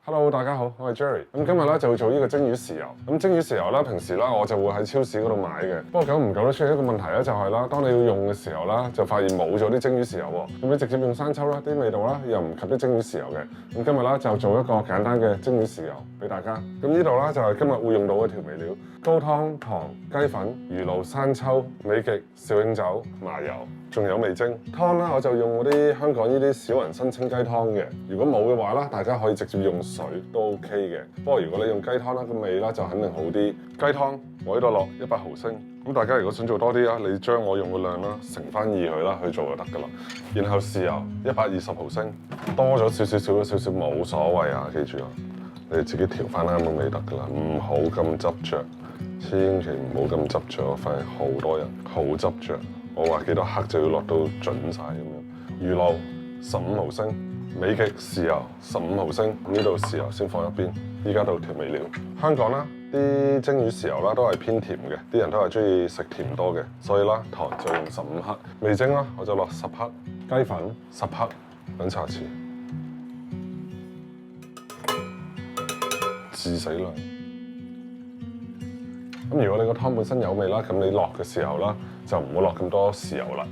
Hello，大家好，我係 Jerry。咁今日咧就會做呢個蒸魚豉油。咁蒸魚豉油咧，平時啦我就會喺超市嗰度買嘅。不過久唔久咧出現一個問題咧，就係啦，當你要用嘅時候啦，就發現冇咗啲蒸魚豉油喎。咁你直接用生抽啦，啲味道啦又唔及啲蒸魚豉油嘅。咁今日啦就做一個簡單嘅蒸魚豉油俾大家。咁呢度啦就係今日會用到嘅調味料：高湯、糖、雞粉、魚露、生抽、美極、紹興酒、麻油，仲有味精。湯啦我就用嗰啲香港呢啲小雲生清雞湯嘅。如果冇嘅話啦，大家可以直接用水都 OK 嘅，不過如果你用雞湯啦，個味啦就肯定好啲。雞湯我呢度落100毫升，咁大家如果想做多啲啦，你將我用嘅量啦乘翻2佢啦去做就得噶啦。然後豉油120毫升，多咗少少少咗少少冇所謂啊，記住啊，你哋自己調翻啱嘅味得噶啦，唔好咁執着，千祈唔好咁執着。我發現好多人好執着，我話幾多克就要落到準晒咁樣。魚露15毫升。美極豉油15毫升，呢度豉油先放一邊。依家到調味料，香港啦啲蒸魚豉油啦都係偏甜嘅，啲人都係中意食甜多嘅，所以啦糖就用15克，味精啦我就落10克，雞粉10克，2茶匙，至死量。咁如果你個湯本身有味啦，咁你落嘅時候啦就唔好落咁多豉油啦，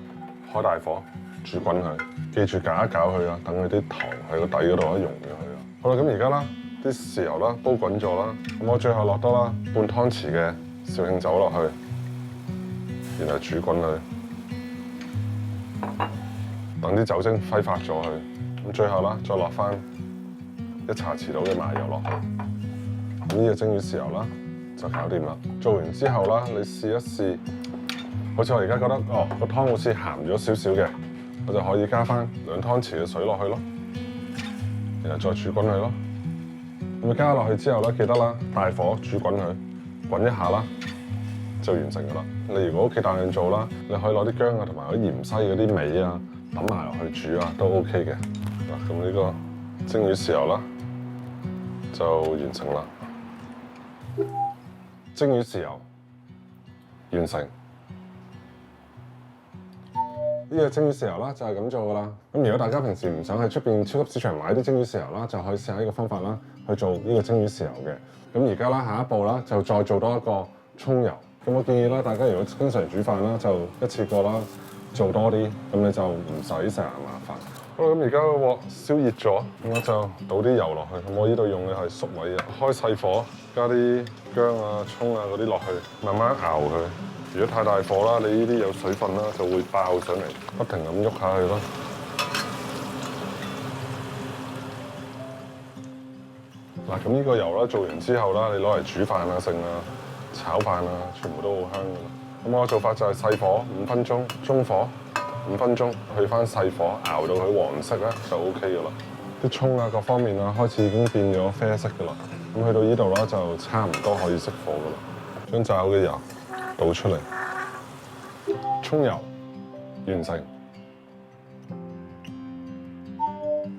開大火。煮滾佢，記住攪一攪佢啊，等佢啲糖喺個底嗰度溶咗佢啊。好啦，咁而家啦，啲豉油啦煲滾咗啦，咁我最後落多啦半湯匙嘅紹興酒落去，然後煮滾佢，等啲酒精揮發咗佢。咁最後啦，再落翻1茶匙度嘅麻油落去，咁呢個蒸魚豉油啦就搞掂啦。做完之後啦，你試一試，好似我而家覺得個湯好似鹹咗少少嘅。我就可以加翻2湯匙嘅水落去咯，然後再煮滾佢咯。咁加落去之後咧，記得啦，大火煮滾佢，滾一下啦，就完成噶啦。你如果屋企大量做啦，你可以攞啲薑啊同埋嗰啲芫茜嗰啲味啊揼埋落去煮啊，都 OK 嘅。嗱，咁呢個蒸魚豉油啦就完成啦。蒸魚豉油完成。呢個蒸魚豉油啦，就係咁做噶啦。咁如果大家平時唔想喺出邊超級市場買啲蒸魚豉油啦，就可以試下呢個方法啦，去做呢個蒸魚豉油嘅。咁而家啦，下一步啦，就再做多一個葱油。咁我建議啦，大家如果經常煮飯啦，就一次過啦做多啲，咁你就唔使成日麻煩。好啦，咁而家個鑊燒熱咗，咁我就倒啲油落去。咁我呢度用嘅係粟米啊，開細火，加啲薑啊、葱啊嗰啲落去，慢慢熬佢。如果太大火啦，你呢啲有水分啦，就會爆上嚟，不停咁喐下佢咯。嗱，咁呢個油啦，做完之後啦，你攞嚟煮飯啊、剩啊、炒飯啊，全部都好香噶啦。咁我嘅做法就係細火5分鐘，中火5分鐘，去翻細火熬到佢黃色咧就 OK 噶啦。啲葱啊各方面啊開始已經變咗啡色噶啦。咁去到呢度啦就差唔多可以熄火噶啦。將炸好嘅油倒出嚟，葱油完成。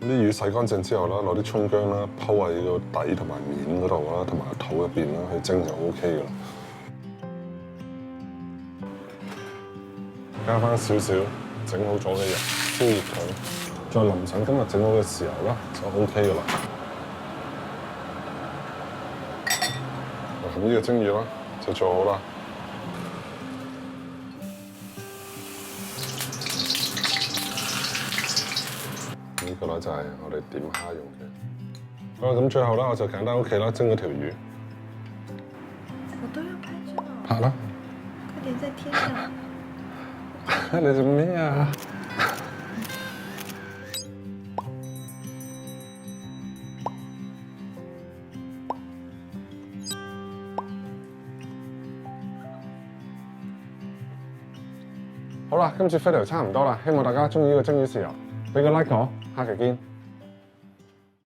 啲魚洗乾淨之後啦，攞啲葱薑啦鋪喺個底同埋面嗰度啦，同埋個肚入邊啦，去蒸就 OK 噶啦。加翻少少整好咗嘅油，燒熱佢，再淋上今日整好嘅豉油啦，就 OK 噶啦。咁呢個蒸魚啦就做好啦。呢個咧就係我哋點蝦用嘅。好啦，咁最後啦，我就簡單屋企啦蒸咗條魚。我都要拍照。拍啦！快點在天上。你做咩啊？好啦，今次 video 差唔多啦，希望大家中意呢個蒸魚豉油，俾個 like 我，下期見。